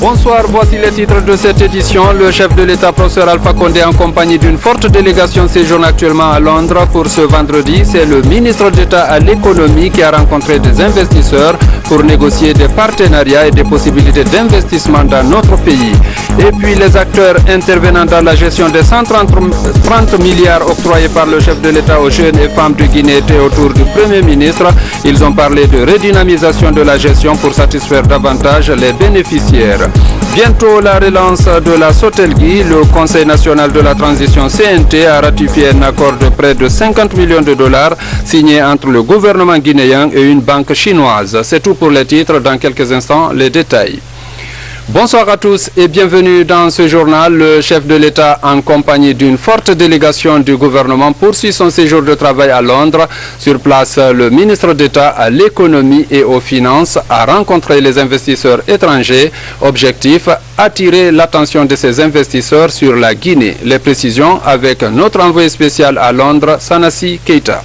Bonsoir, voici les titres de cette édition. Le chef de l'État, professeur Alpha Condé, en compagnie d'une forte délégation, séjourne actuellement à Londres pour ce vendredi. C'est le ministre d'État à l'économie qui a rencontré des investisseurs pour négocier des partenariats et des possibilités d'investissement dans notre pays. Et puis les acteurs intervenant dans la gestion des 130 milliards octroyés par le chef de l'État aux jeunes et femmes du Guinée étaient autour du Premier ministre. Ils ont parlé de redynamisation de la gestion pour satisfaire davantage les bénéficiaires. Bientôt la relance de la Sotelgui, le Conseil national de la transition CNT a ratifié un accord de près de 50 millions de dollars signé entre le gouvernement guinéen et une banque chinoise. C'est tout pour les titres, dans quelques instants les détails. Bonsoir à tous et bienvenue dans ce journal. Le chef de l'État, en compagnie d'une forte délégation du gouvernement, poursuit son séjour de travail à Londres. Sur place, le ministre d'État à l'économie et aux finances a rencontré les investisseurs étrangers. Objectif, attirer l'attention de ces investisseurs sur la Guinée. Les précisions avec notre envoyé spécial à Londres, Sanassi Keita.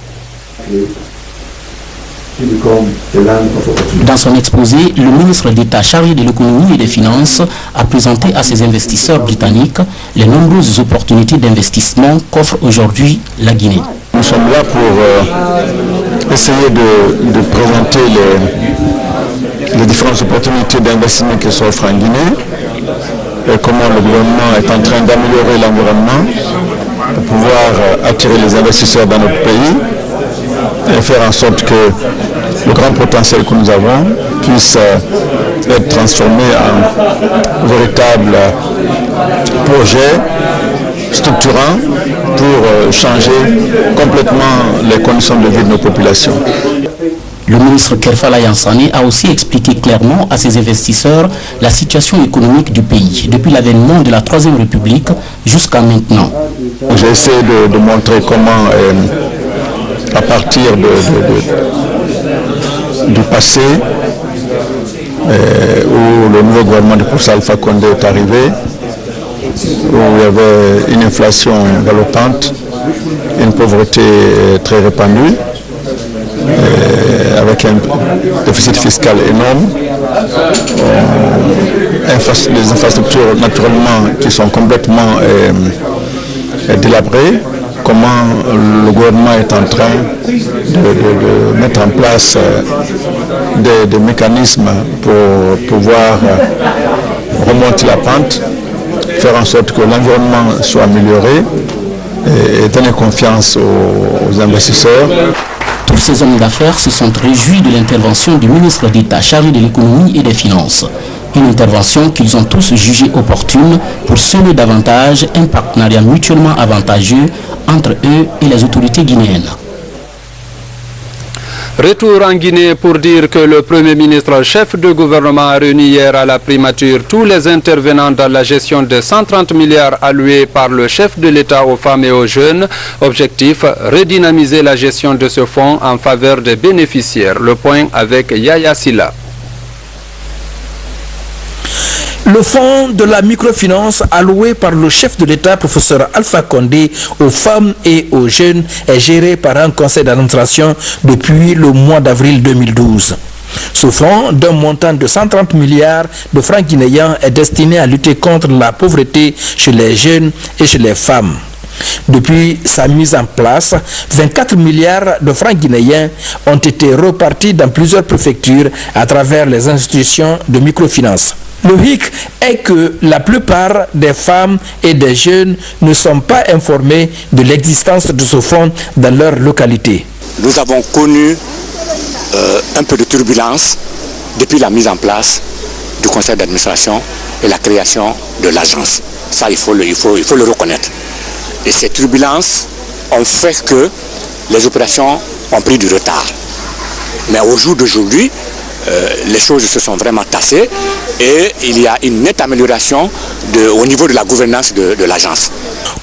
Dans son exposé, le ministre d'État chargé de l'économie et des finances a présenté à ses investisseurs britanniques les nombreuses opportunités d'investissement qu'offre aujourd'hui la Guinée. Nous sommes là pour essayer de présenter les différentes opportunités d'investissement qui s'offrent en Guinée et comment le gouvernement est en train d'améliorer l'environnement pour pouvoir attirer les investisseurs dans notre pays et faire en sorte que le grand potentiel que nous avons puisse être transformé en véritable projet structurant pour changer complètement les conditions de vie de nos populations. Le ministre Kerfala Yansane a aussi expliqué clairement à ses investisseurs la situation économique du pays, depuis l'avènement de la Troisième République jusqu'à maintenant. J'ai essayé de montrer comment, à partir du passé, où le nouveau gouvernement de professeur Alpha Condé est arrivé, où il y avait une inflation galopante, une pauvreté très répandue, avec un déficit fiscal énorme, des infrastructures naturellement qui sont complètement délabrées. Comment le gouvernement est en train de mettre en place des mécanismes pour pouvoir remonter la pente, faire en sorte que l'environnement soit amélioré et donner confiance aux investisseurs. Tous ces hommes d'affaires se sont réjouis de l'intervention du ministre d'État chargé de l'économie et des finances. Une intervention qu'ils ont tous jugée opportune pour sceller davantage un partenariat mutuellement avantageux entre eux et les autorités guinéennes. Retour en Guinée pour dire que le Premier ministre, chef de gouvernement, a réuni hier à la primature tous les intervenants dans la gestion des 130 milliards alloués par le chef de l'État aux femmes et aux jeunes. Objectif, redynamiser la gestion de ce fonds en faveur des bénéficiaires. Le point avec Yaya Silla. Le fonds de la microfinance alloué par le chef de l'État, professeur Alpha Condé, aux femmes et aux jeunes est géré par un conseil d'administration depuis le mois d'avril 2012. Ce fonds, d'un montant de 130 milliards de francs guinéens, est destiné à lutter contre la pauvreté chez les jeunes et chez les femmes. Depuis sa mise en place, 24 milliards de francs guinéens ont été repartis dans plusieurs préfectures à travers les institutions de microfinance. Le hic est que la plupart des femmes et des jeunes ne sont pas informés de l'existence de ce fonds dans leur localité. Nous avons connu un peu de turbulence depuis la mise en place du conseil d'administration et la création de l'agence. Ça, il faut le reconnaître. Et ces turbulences ont fait que les opérations ont pris du retard. Mais au jour d'aujourd'hui, les choses se sont vraiment tassées et il y a une nette amélioration au niveau de la gouvernance de l'agence.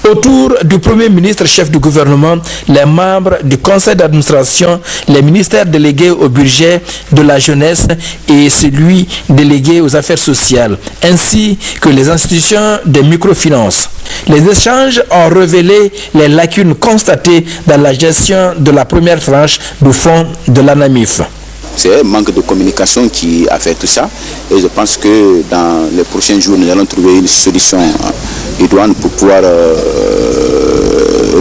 Autour du Premier ministre chef du gouvernement, les membres du conseil d'administration, les ministères délégués au budget de la jeunesse et celui délégué aux affaires sociales, ainsi que les institutions de microfinance. Les échanges ont révélé les lacunes constatées dans la gestion de la première tranche du fonds de l'ANAMIF. C'est un manque de communication qui a fait tout ça et je pense que dans les prochains prochains jours, nous allons trouver une solution idoine pour pouvoir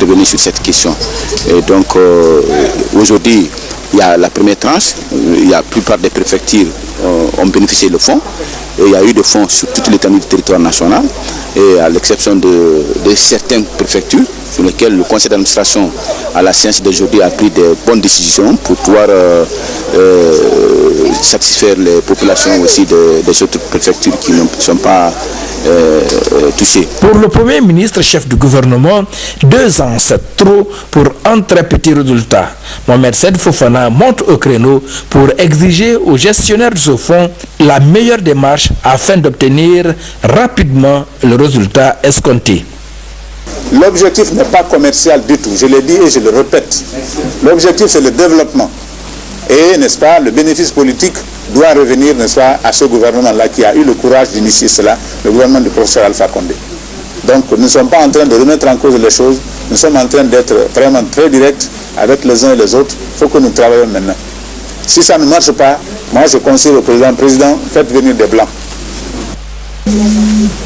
revenir sur cette question. Et donc, aujourd'hui, il y a la première tranche, la plupart des préfectures ont bénéficié de fonds. Et il y a eu des fonds sur toute l'étendue du territoire national, et à l'exception de certaines préfectures, sur lesquelles le conseil d'administration à la séance d'aujourd'hui a pris des bonnes décisions pour pouvoir satisfaire les populations aussi des autres préfectures qui ne sont pas touchées. Pour le Premier ministre, chef du gouvernement, 2 ans c'est trop pour un très petit résultat. Mohamed Said Fofana monte au créneau pour exiger aux gestionnaires de ce fonds la meilleure démarche afin d'obtenir rapidement le résultat escompté. L'objectif n'est pas commercial du tout, je l'ai dit et je le répète. L'objectif c'est le développement. Et, n'est-ce pas, le bénéfice politique doit revenir, n'est-ce pas, à ce gouvernement-là qui a eu le courage d'initier cela, le gouvernement du professeur Alpha Condé. Donc nous ne sommes pas en train de remettre en cause les choses, nous sommes en train d'être vraiment très directs avec les uns et les autres. Il faut que nous travaillions maintenant. Si ça ne marche pas, moi je conseille au président, faites venir des Blancs.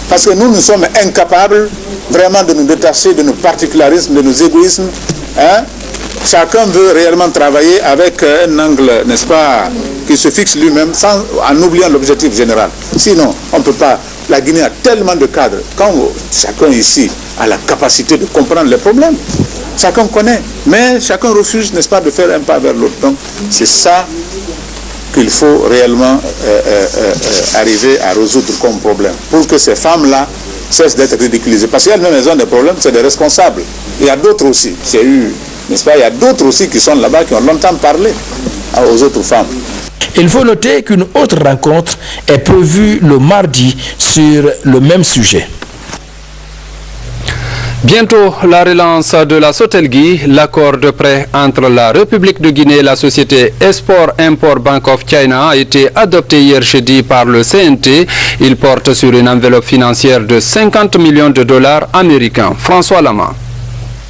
Parce que nous sommes incapables vraiment de nous détacher de nos particularismes, de nos égoïsmes. Hein? Chacun veut réellement travailler avec un angle, n'est-ce pas, qui se fixe lui-même en oubliant l'objectif général. Sinon, on ne peut pas. La Guinée a tellement de cadres. Quand chacun ici a la capacité de comprendre les problèmes, chacun connaît, mais chacun refuse, n'est-ce pas, de faire un pas vers l'autre. Donc, c'est ça qu'il faut réellement arriver à résoudre comme problème, pour que ces femmes-là cessent d'être ridiculisées. Parce qu'elles-mêmes, elles ont des problèmes, c'est des responsables. Il y a d'autres aussi. N'est-ce pas, il y a d'autres aussi qui sont là-bas, qui ont longtemps parlé aux autres femmes. Il faut noter qu'une autre rencontre est prévue le mardi sur le même sujet. Bientôt, la relance de la Sotelgui, l'accord de prêt entre la République de Guinée et la société Export-Import Bank of China a été adopté hier jeudi par le CNT. Il porte sur une enveloppe financière de 50 millions de dollars américains. François Lama.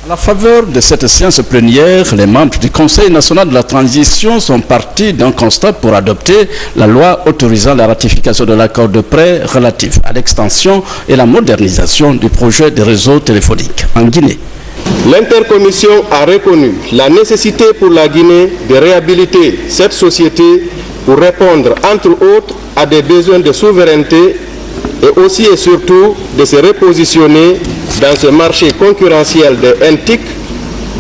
À la faveur de cette séance plénière, les membres du Conseil national de la transition sont partis d'un constat pour adopter la loi autorisant la ratification de l'accord de prêt relatif à l'extension et la modernisation du projet de réseau téléphonique en Guinée. L'intercommission a reconnu la nécessité pour la Guinée de réhabiliter cette société pour répondre, entre autres, à des besoins de souveraineté et aussi et surtout de se repositionner dans ce marché concurrentiel des NTIC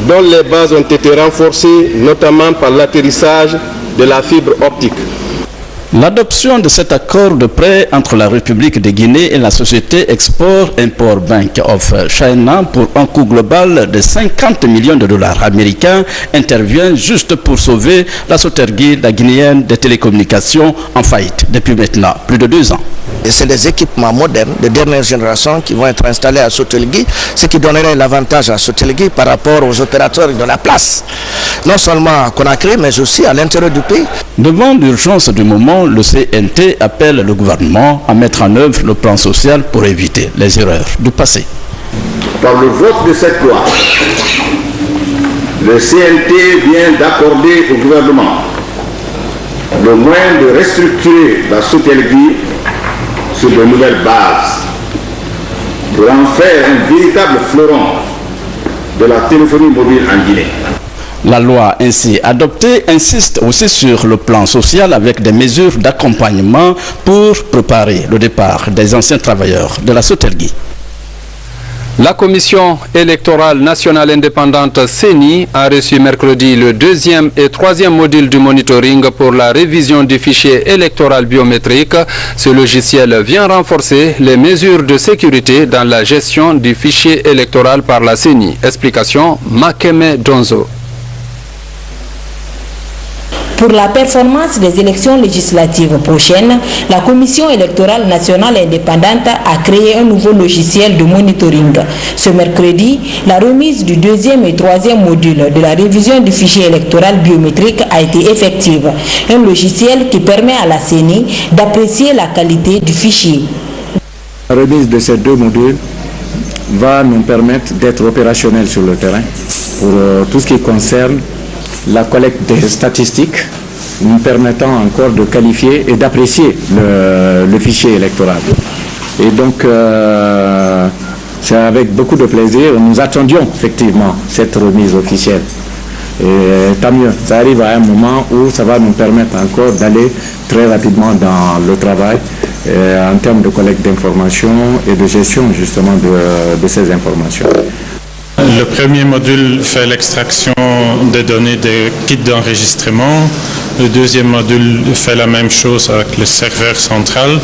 dont les bases ont été renforcées notamment par l'atterrissage de la fibre optique. L'adoption de cet accord de prêt entre la République de Guinée et la société Export-Import Bank of China pour un coût global de 50 millions de dollars américains intervient juste pour sauver la Sotelgui, la guinéenne des télécommunications, en faillite depuis maintenant plus de 2 ans. Et c'est des équipements modernes de dernière génération qui vont être installés à Sotelgui, ce qui donnerait l'avantage à Sotelgui par rapport aux opérateurs de la place, non seulement à Conakry, mais aussi à l'intérieur du pays. Devant l'urgence du moment, le CNT appelle le gouvernement à mettre en œuvre le plan social pour éviter les erreurs du passé. Par le vote de cette loi, le CNT vient d'accorder au gouvernement le moyen de restructurer la Sotelgui sur de nouvelles bases pour en faire un véritable fleuron de la téléphonie mobile en Guinée. La loi ainsi adoptée insiste aussi sur le plan social avec des mesures d'accompagnement pour préparer le départ des anciens travailleurs de la Sotelgui. La Commission électorale nationale indépendante CENI a reçu mercredi le 2e et 3e module du monitoring pour la révision du fichier électoral biométrique. Ce logiciel vient renforcer les mesures de sécurité dans la gestion du fichier électoral par la CENI. Explication Makeme Donzo. Pour la performance des élections législatives prochaines, la Commission électorale nationale indépendante a créé un nouveau logiciel de monitoring. Ce mercredi, la remise du 2e et 3e module de la révision du fichier électoral biométrique a été effective. Un logiciel qui permet à la CENI d'apprécier la qualité du fichier. La remise de ces 2 modules va nous permettre d'être opérationnels sur le terrain pour tout ce qui concerne la collecte des statistiques, nous permettant encore de qualifier et d'apprécier le fichier électoral. Et donc, c'est avec beaucoup de plaisir. Nous attendions effectivement cette remise officielle. Et tant mieux, ça arrive à un moment où ça va nous permettre encore d'aller très rapidement dans le travail en termes de collecte d'informations et de gestion justement de ces informations. Le premier module fait l'extraction des données des kits d'enregistrement. Le deuxième module fait la même chose avec le serveur central.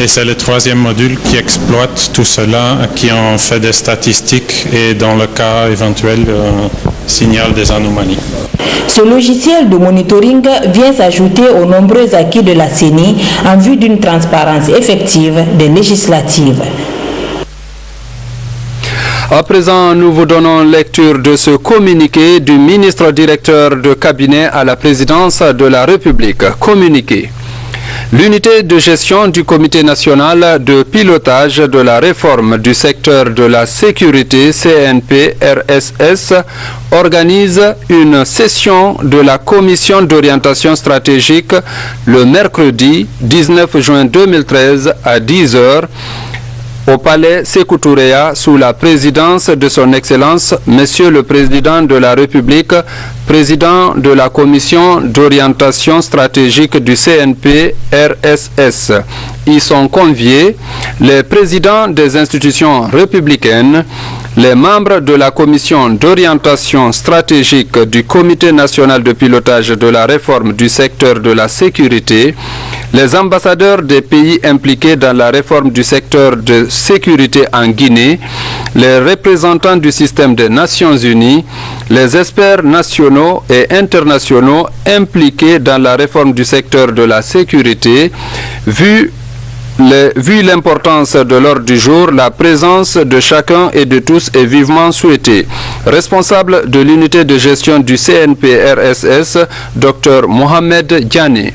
Et c'est le troisième module qui exploite tout cela, qui en fait des statistiques et dans le cas éventuel signale des anomalies. Ce logiciel de monitoring vient s'ajouter aux nombreux acquis de la CENI en vue d'une transparence effective des législatives. À présent, nous vous donnons lecture de ce communiqué du ministre directeur de cabinet à la présidence de la République. Communiqué. L'unité de gestion du Comité national de pilotage de la réforme du secteur de la sécurité CNP-RSS organise une session de la Commission d'orientation stratégique le mercredi 19 juin 2013 à 10 h au palais Sékou Touréa sous la présidence de son Excellence, Monsieur le Président de la République, Président de la Commission d'orientation stratégique du CNP-RSS. Y sont conviés les présidents des institutions républicaines, les membres de la Commission d'orientation stratégique du Comité national de pilotage de la réforme du secteur de la sécurité, les ambassadeurs des pays impliqués dans la réforme du secteur de sécurité en Guinée, les représentants du système des Nations Unies, les experts nationaux et internationaux impliqués dans la réforme du secteur de la sécurité, vu l'importance de l'ordre du jour, la présence de chacun et de tous est vivement souhaitée. Responsable de l'unité de gestion du CNP-RSS, Dr Mohamed Diané.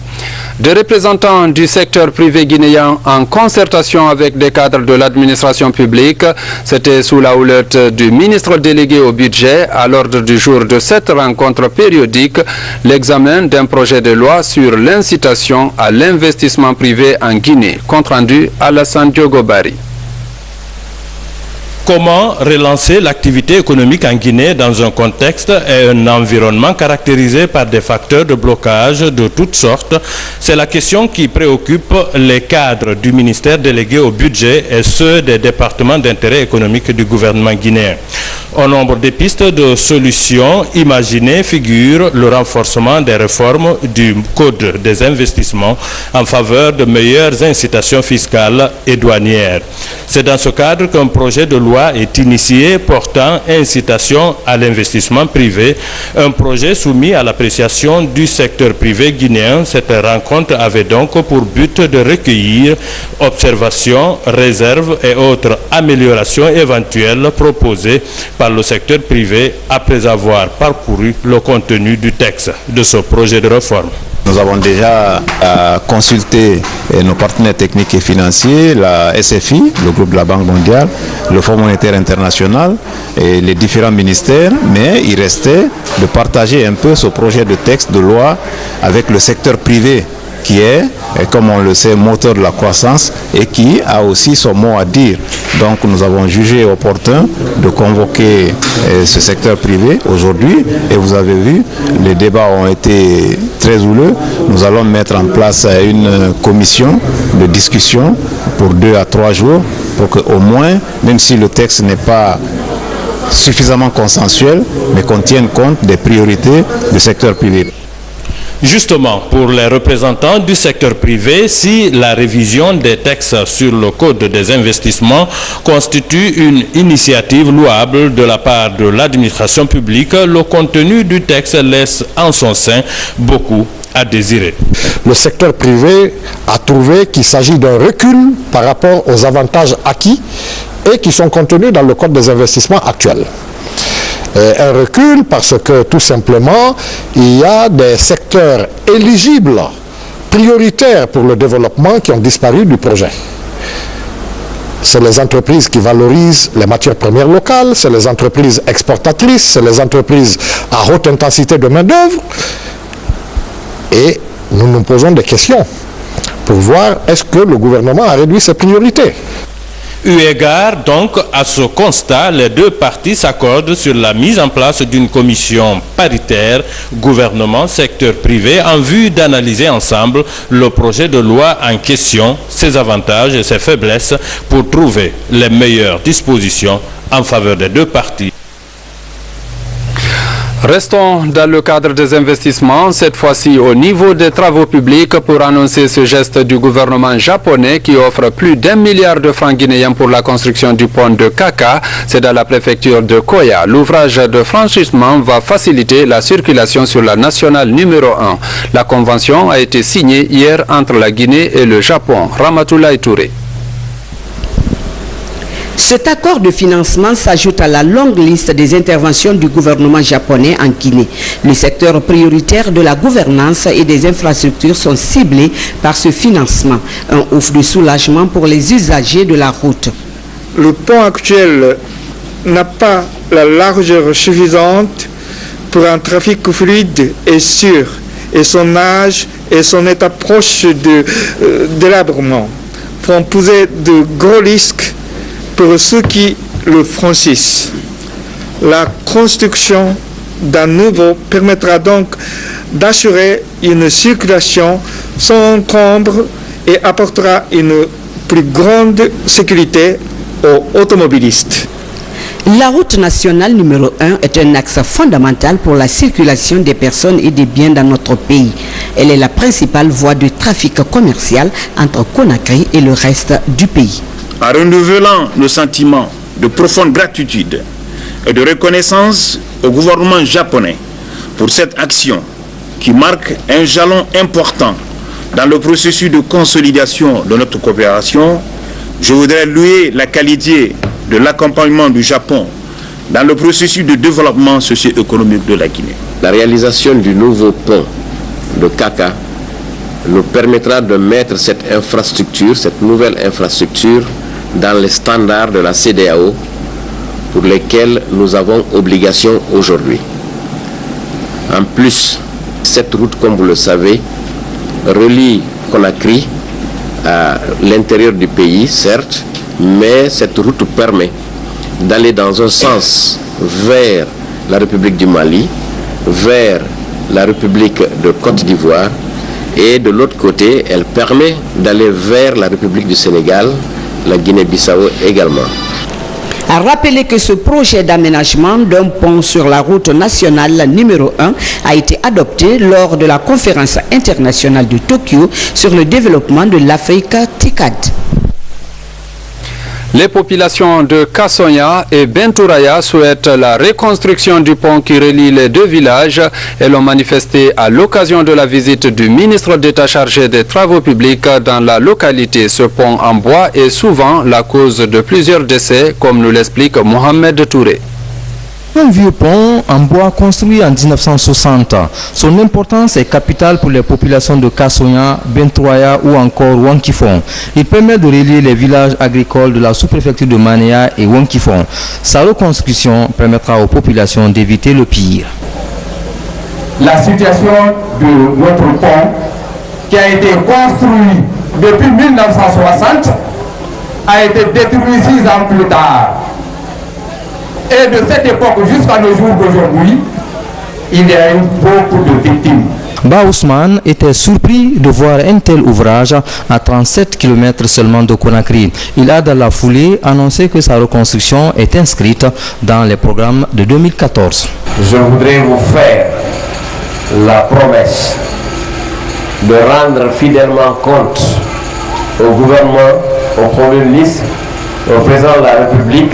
Des représentants du secteur privé guinéen en concertation avec des cadres de l'administration publique, c'était sous la houlette du ministre délégué au budget à l'ordre du jour de cette rencontre périodique, l'examen d'un projet de loi sur l'incitation à l'investissement privé en Guinée. Compte rendu Alassane Diogobari. Comment relancer l'activité économique en Guinée dans un contexte et un environnement caractérisé par des facteurs de blocage de toutes sortes? C'est la question qui préoccupe les cadres du ministère délégué au budget et ceux des départements d'intérêt économique du gouvernement guinéen. Au nombre des pistes de solutions imaginées figure le renforcement des réformes du Code des investissements en faveur de meilleures incitations fiscales et douanières. C'est dans ce cadre qu'un projet de loi est initié portant incitation à l'investissement privé, un projet soumis à l'appréciation du secteur privé guinéen. Cette rencontre avait donc pour but de recueillir observations, réserves et autres améliorations éventuelles proposées par le secteur privé après avoir parcouru le contenu du texte de ce projet de réforme. Nous avons déjà consulté nos partenaires techniques et financiers, la SFI, le groupe de la Banque mondiale, le Fonds monétaire international et les différents ministères, mais il restait de partager un peu ce projet de texte de loi avec le secteur privé qui est, comme on le sait, moteur de la croissance et qui a aussi son mot à dire. Donc nous avons jugé opportun de convoquer ce secteur privé aujourd'hui et vous avez vu, les débats ont été très houleux. Nous allons mettre en place une commission de discussion pour 2 à 3 jours pour qu'au moins, même si le texte n'est pas suffisamment consensuel, mais qu'on tienne compte des priorités du secteur privé. Justement, pour les représentants du secteur privé, si la révision des textes sur le Code des investissements constitue une initiative louable de la part de l'administration publique, le contenu du texte laisse en son sein beaucoup à désirer. Le secteur privé a trouvé qu'il s'agit d'un recul par rapport aux avantages acquis et qui sont contenus dans le Code des investissements actuel. Un recul parce que tout simplement il y a des secteurs éligibles, prioritaires pour le développement qui ont disparu du projet. C'est les entreprises qui valorisent les matières premières locales, c'est les entreprises exportatrices, c'est les entreprises à haute intensité de main-d'œuvre. Et nous nous posons des questions. pour voir est-ce que le gouvernement a réduit ses priorités. Eu égard donc à ce constat, les deux parties s'accordent sur la mise en place d'une commission paritaire gouvernement secteur privé en vue d'analyser ensemble le projet de loi en question, ses avantages et ses faiblesses pour trouver les meilleures dispositions en faveur des deux parties. Restons dans le cadre des investissements, cette fois-ci au niveau des travaux publics pour annoncer ce geste du gouvernement japonais qui offre plus d'1 milliard de francs guinéens pour la construction du pont de Kaka. C'est dans la préfecture de Koya. L'ouvrage de franchissement va faciliter la circulation sur la nationale numéro 1. La convention a été signée hier entre la Guinée et le Japon. Ramatoulaye Touré. Cet accord de financement s'ajoute à la longue liste des interventions du gouvernement japonais en Guinée. Les secteurs prioritaires de la gouvernance et des infrastructures sont ciblés par ce financement. Un ouf de soulagement pour les usagers de la route. Le pont actuel n'a pas la largeur suffisante pour un trafic fluide et sûr, et son âge et son état proche de délabrement font poser de gros risques pour ceux qui le franchissent. La construction d'un nouveau permettra donc d'assurer une circulation sans encombre et apportera une plus grande sécurité aux automobilistes. La route nationale numéro 1 est un axe fondamental pour la circulation des personnes et des biens dans notre pays. Elle est la principale voie de trafic commercial entre Conakry et le reste du pays. En renouvelant le sentiment de profonde gratitude et de reconnaissance au gouvernement japonais pour cette action qui marque un jalon important dans le processus de consolidation de notre coopération, je voudrais louer la qualité de l'accompagnement du Japon dans le processus de développement socio-économique de la Guinée. La réalisation du nouveau pont de Kaka nous permettra de mettre cette infrastructure, cette nouvelle infrastructure, dans les standards de la CEDEAO pour lesquels nous avons obligation aujourd'hui. En plus, cette route, comme vous le savez, relie Conakry à l'intérieur du pays, certes, mais cette route permet d'aller dans un sens vers la République du Mali, vers la République de Côte d'Ivoire, et de l'autre côté, elle permet d'aller vers la République du Sénégal, la Guinée-Bissau également. À rappeler que ce projet d'aménagement d'un pont sur la route nationale numéro 1 a été adopté lors de la conférence internationale de Tokyo sur le développement de l'Afrique TICAD. Les populations de Kassonya et Bentouraya souhaitent la reconstruction du pont qui relie les deux villages. Elles l'ont manifesté à l'occasion de la visite du ministre d'État chargé des Travaux publics dans la localité. Ce pont en bois est souvent la cause de plusieurs décès, comme nous l'explique Mohamed Touré. Un vieux pont en bois construit en 1960. Son importance est capitale pour les populations de Kassonya, Bentouraya ou encore Wankifon. Il permet de relier les villages agricoles de la sous-préfecture de Manéa et Wankifon. Sa reconstruction permettra aux populations d'éviter le pire. La situation de notre pont, qui a été construit depuis 1960, a été détruit 6 ans plus tard. Et de cette époque jusqu'à nos jours d'aujourd'hui, il y a eu beaucoup de victimes. Ba Ousmane était surpris de voir un tel ouvrage à 37 km seulement de Conakry. Il a dans la foulée annoncé que sa reconstruction est inscrite dans les programmes de 2014. Je voudrais vous faire la promesse de rendre fidèlement compte au gouvernement, au Premier ministre, au président de la République,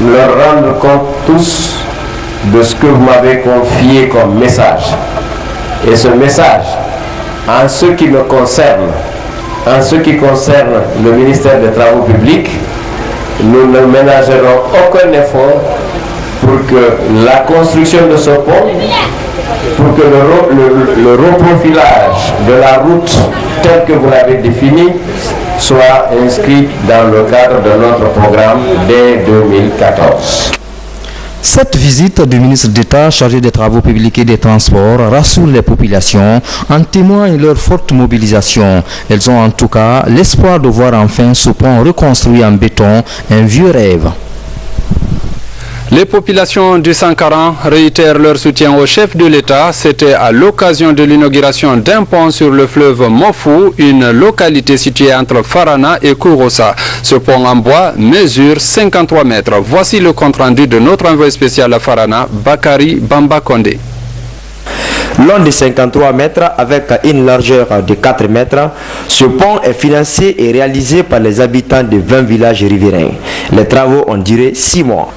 leur rendre compte tous de ce que vous m'avez confié comme message. Et ce message, en ce qui me concerne, en ce qui concerne le ministère des Travaux publics, nous ne ménagerons aucun effort pour que la construction de ce pont, pour que le reprofilage de la route tel que vous l'avez défini soit inscrit dans le cadre de notre programme dès 2014. Cette visite du ministre d'État chargé des Travaux publics et des Transports rassure les populations, en témoigne leur forte mobilisation. Elles ont en tout cas l'espoir de voir enfin ce pont reconstruit en béton, un vieux rêve. Les populations du Sankaran réitèrent leur soutien au chef de l'État. C'était à l'occasion de l'inauguration d'un pont sur le fleuve Mofou, une localité située entre Farana et Kourossa. Ce pont en bois mesure 53 mètres. Voici le compte-rendu de notre envoyé spécial à Farana, Bakari Bamba-Kondé. Long de 53 mètres avec une largeur de 4 mètres, ce pont est financé et réalisé par les habitants de 20 villages riverains. Les travaux ont duré 6 mois.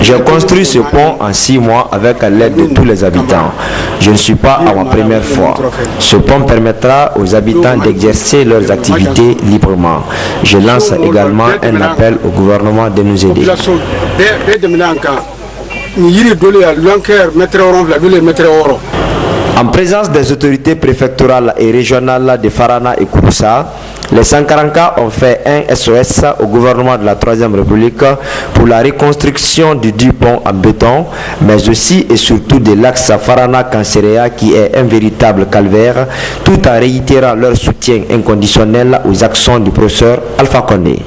J'ai construit ce pont en 6 mois avec l'aide de tous les habitants. Je ne suis pas à ma première fois. Ce pont permettra aux habitants d'exercer leurs activités librement. Je lance également un appel au gouvernement de nous aider. En présence des autorités préfectorales et régionales de Farana et Kouroussa, les Sankaranka ont fait un SOS au gouvernement de la 3e République pour la reconstruction du pont en béton, mais aussi et surtout de l'axe Farana-Kanserea qui est un véritable calvaire, tout en réitérant leur soutien inconditionnel aux actions du professeur Alpha Condé.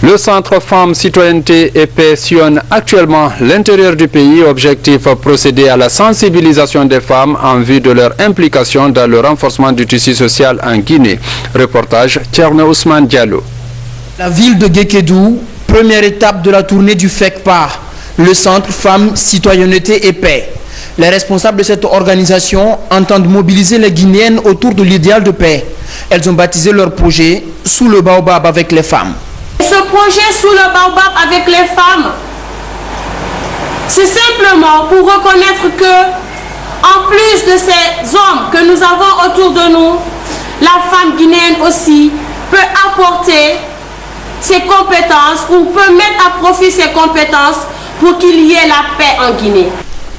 Le Centre Femmes, Citoyenneté et Paix sillonne actuellement l'intérieur du pays. Objectif, procéder à la sensibilisation des femmes en vue de leur implication dans le renforcement du tissu social en Guinée. Reportage, Tcherne Ousmane Diallo. La ville de Guékédou, première étape de la tournée du FECPA, le Centre Femmes, Citoyenneté et Paix. Les responsables de cette organisation entendent mobiliser les Guinéennes autour de l'idéal de paix. Elles ont baptisé leur projet « Sous le baobab avec les femmes ». Ce projet sous le baobab avec les femmes, c'est simplement pour reconnaître que, en plus de ces hommes que nous avons autour de nous, la femme guinéenne aussi peut apporter ses compétences ou peut mettre à profit ses compétences pour qu'il y ait la paix en Guinée.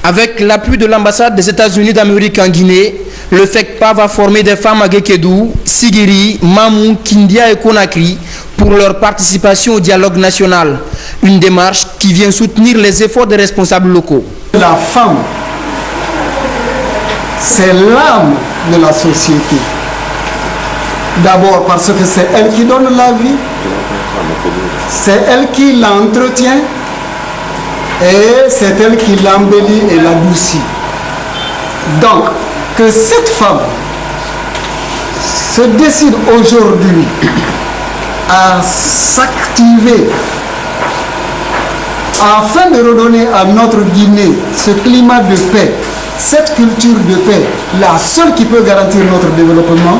Avec l'appui de l'ambassade des États-Unis d'Amérique en Guinée, le FECPA va former des femmes à Guékédou, Sigiri, Mamou, Kindia et Conakry pour leur participation au dialogue national. Une démarche qui vient soutenir les efforts des responsables locaux. La femme, c'est l'âme de la société. D'abord parce que c'est elle qui donne la vie, c'est elle qui l'entretient et c'est elle qui l'embellit et l'adoucit. Donc, que cette femme se décide aujourd'hui à s'activer afin de redonner à notre Guinée ce climat de paix, cette culture de paix, la seule qui peut garantir notre développement.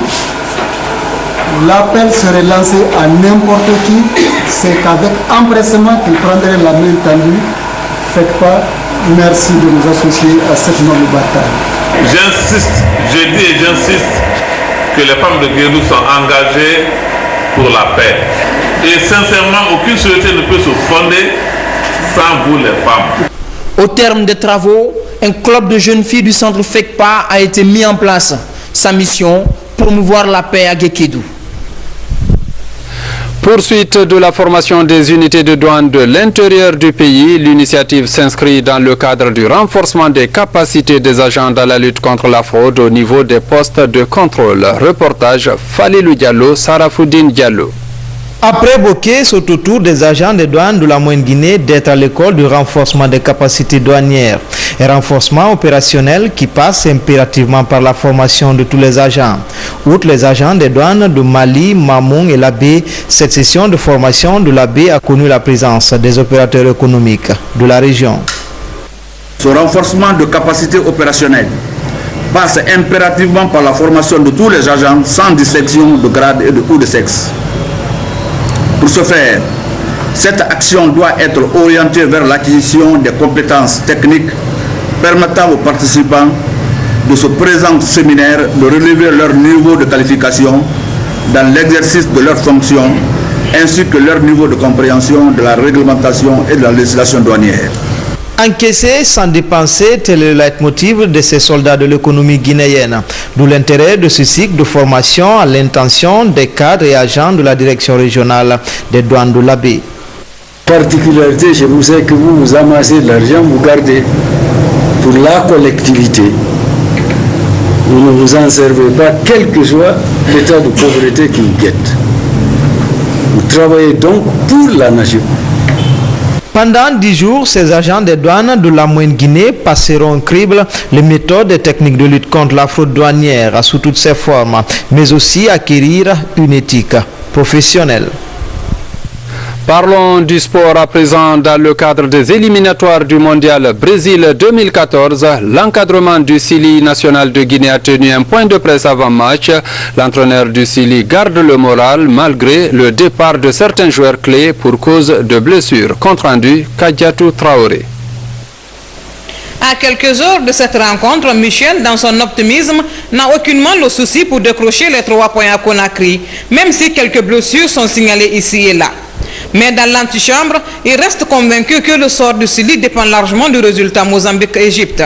L'appel serait lancé à n'importe qui, c'est qu'avec empressement qu'il prendrait la main tendue. Faites pas, merci de nous associer à cette noble bataille. J'insiste, je dis et j'insiste que les femmes de Guédou sont engagées pour la paix. Et sincèrement, aucune société ne peut se fonder sans vous les femmes. Au terme des travaux, un club de jeunes filles du centre FECPA a été mis en place. Sa mission, promouvoir la paix à Guékédou. Poursuite de la formation des unités de douane de l'intérieur du pays, l'initiative s'inscrit dans le cadre du renforcement des capacités des agents dans la lutte contre la fraude au niveau des postes de contrôle. Reportage Falilou Diallo, Sarafoudine Diallo. Après Bokeh, c'est au tour des agents des douanes de la Moyenne-Guinée d'être à l'école du renforcement des capacités douanières. Un renforcement opérationnel qui passe impérativement par la formation de tous les agents. Outre les agents des douanes de Mali, Mamoung et l'Abbé, cette session de formation de l'Abbé a connu la présence des opérateurs économiques de la région. Ce renforcement de capacités opérationnelles passe impérativement par la formation de tous les agents sans distinction de grade ou de sexe. Pour ce faire, cette action doit être orientée vers l'acquisition des compétences techniques permettant aux participants de ce présent séminaire de relever leur niveau de qualification dans l'exercice de leurs fonctions ainsi que leur niveau de compréhension de la réglementation et de la législation douanière. Encaisser sans dépenser, tel est le leitmotiv de ces soldats de l'économie guinéenne. D'où l'intérêt de ce cycle de formation à l'intention des cadres et agents de la direction régionale des douanes de l'Abbé. particularité chez vous, c'est que vous amassez de l'argent, vous gardez pour la collectivité. Vous ne vous en servez pas, quel que soit l'état de pauvreté qui vous guette. Vous travaillez donc pour la nation. Pendant 10 jours, ces agents des douanes de la Moyenne-Guinée passeront au crible les méthodes et techniques de lutte contre la fraude douanière sous toutes ses formes, mais aussi acquérir une éthique professionnelle. Parlons du sport à présent. Dans le cadre des éliminatoires du Mondial Brésil 2014, l'encadrement du Sili national de Guinée a tenu un point de presse avant match. L'entraîneur du Sili garde le moral malgré le départ de certains joueurs clés pour cause de blessures. Compte rendu, Kadiatou Traoré. À quelques heures de cette rencontre, Michel, dans son optimisme, n'a aucunement le souci pour décrocher les 3 points à Conakry, même si quelques blessures sont signalées ici et là. Mais dans l'antichambre, il reste convaincu que le sort du Sili dépend largement du résultat Mozambique-Égypte.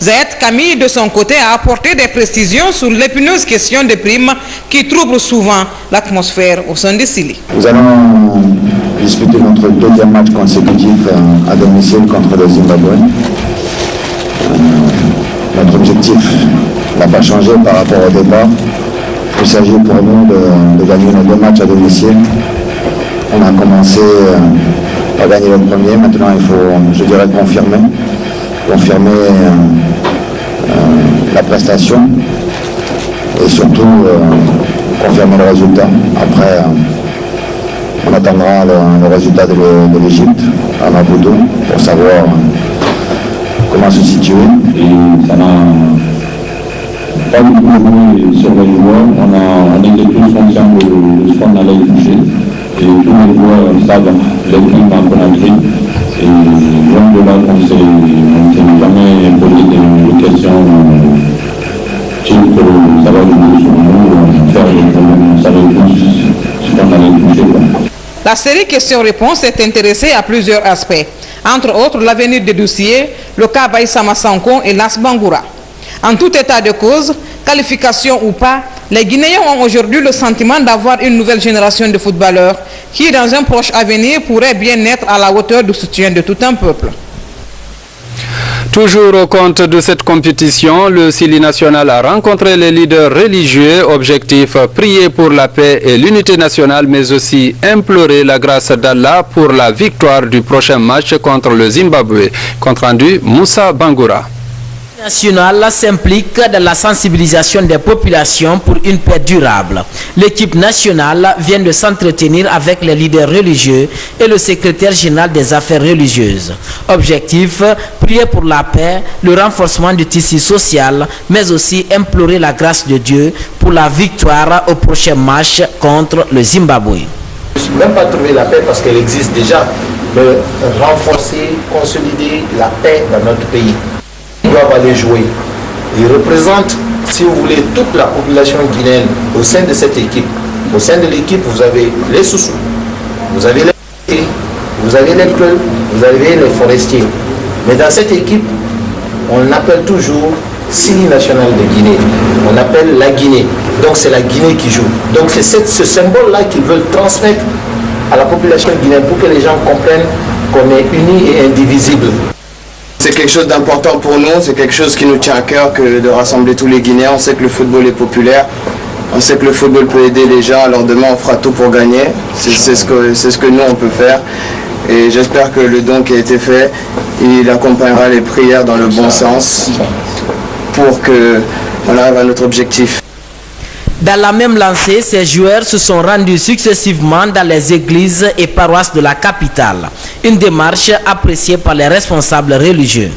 Zayed Camille, de son côté, a apporté des précisions sur l'épineuse question des primes qui trouble souvent l'atmosphère au sein du Sili. Nous allons disputer notre 2e match consécutif à domicile contre le Zimbabwe. Notre objectif n'a pas changé par rapport au départ. Il s'agit pour nous de gagner nos 2 matchs à domicile. On a commencé à gagner le premier, maintenant il faut, je dirais, confirmer la prestation et surtout confirmer le résultat. Après, on attendra le résultat de l'Égypte à Maputo pour savoir comment se situer. Et ça n'a pas du tout joué sur les joueurs. On était tous conscients de ce qu'on allait toucher. Et tous les joueurs savent les primes en Conakry. Et loin de là, on ne s'est jamais posé de questions type que ça va jouer sur nous, faire les problèmes. On savait tous ce qu'on allait toucher. La série questions-réponses est intéressée à plusieurs aspects. Entre autres, l'avenir des dossiers, le cas Baïsama Sanko et Las Bangoura. En tout état de cause, qualification ou pas, les Guinéens ont aujourd'hui le sentiment d'avoir une nouvelle génération de footballeurs qui, dans un proche avenir, pourrait bien être à la hauteur du soutien de tout un peuple. Toujours au compte de cette compétition, le Sili national a rencontré les leaders religieux. Objectif, prier pour la paix et l'unité nationale, mais aussi implorer la grâce d'Allah pour la victoire du prochain match contre le Zimbabwe. Compte rendu, Moussa Bangoura. Nationale s'implique dans la sensibilisation des populations pour une paix durable. L'équipe nationale vient de s'entretenir avec les leaders religieux et le secrétaire général des affaires religieuses. Objectif, prier pour la paix, le renforcement du tissu social, mais aussi implorer la grâce de Dieu pour la victoire au prochain match contre le Zimbabwe. Je ne peux même pas trouver la paix parce qu'elle existe déjà, mais renforcer, consolider la paix dans notre pays. Ils doivent aller jouer. Ils représentent, si vous voulez, toute la population guinéenne au sein de cette équipe. Au sein de l'équipe, vous avez les Soussous, vous avez les vous avez les Kreuls, vous avez les forestiers. Mais dans cette équipe, on appelle toujours Sili national de Guinée. On appelle la Guinée. Donc c'est la Guinée qui joue. Donc c'est ce symbole-là qu'ils veulent transmettre à la population guinéenne pour que les gens comprennent qu'on est unis et indivisibles. C'est quelque chose d'important pour nous, c'est quelque chose qui nous tient à cœur que de rassembler tous les Guinéens. On sait que le football est populaire, on sait que le football peut aider les gens, alors demain on fera tout pour gagner. C'est ce que nous on peut faire. Et j'espère que le don qui a été fait, il accompagnera les prières dans le bon sens pour qu'on arrive à notre objectif. Dans la même lancée, ces joueurs se sont rendus successivement dans les églises et paroisses de la capitale. Une démarche appréciée par les responsables religieux.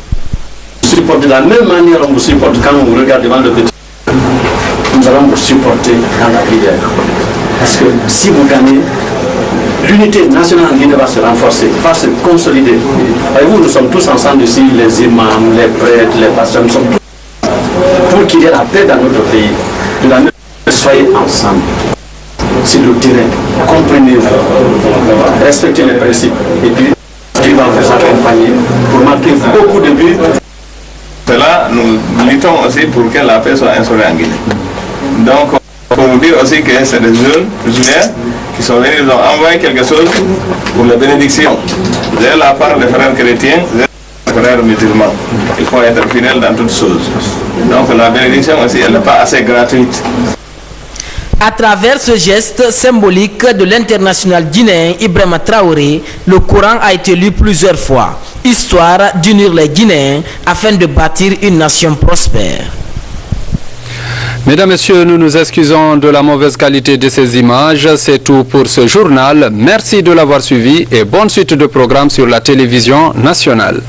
De la même manière, on vous supporte quand on vous regarde devant le petit. Nous allons vous supporter dans la prière. Parce que si vous gagnez, l'unité nationale en Guinée va se renforcer, va se consolider. Et vous, nous sommes tous ensemble ici, les imams, les prêtres, les pasteurs, nous sommes tous pour qu'il y ait la paix dans notre pays. De la même soyez ensemble. C'est le terrain. Comprenez-vous. Respectez les principes. Et puis, il va vous accompagner pour marquer beaucoup de buts. Cela, nous luttons aussi pour que la paix soit instaurée en Guinée. Donc, Pour vous dire aussi que c'est des jeunes prisonniers qui sont venus, ils ont envoyé quelque chose pour la bénédiction. De la part des frères chrétiens, des frères musulmans. Il faut être fidèle dans toutes choses. Donc la bénédiction aussi, elle n'est pas assez gratuite. À travers ce geste symbolique de l'international guinéen Ibrahima Traoré, le Coran a été lu plusieurs fois, histoire d'unir les Guinéens afin de bâtir une nation prospère. Mesdames, Messieurs, nous nous excusons de la mauvaise qualité de ces images. C'est tout pour ce journal. Merci de l'avoir suivi et bonne suite de programmes sur la télévision nationale.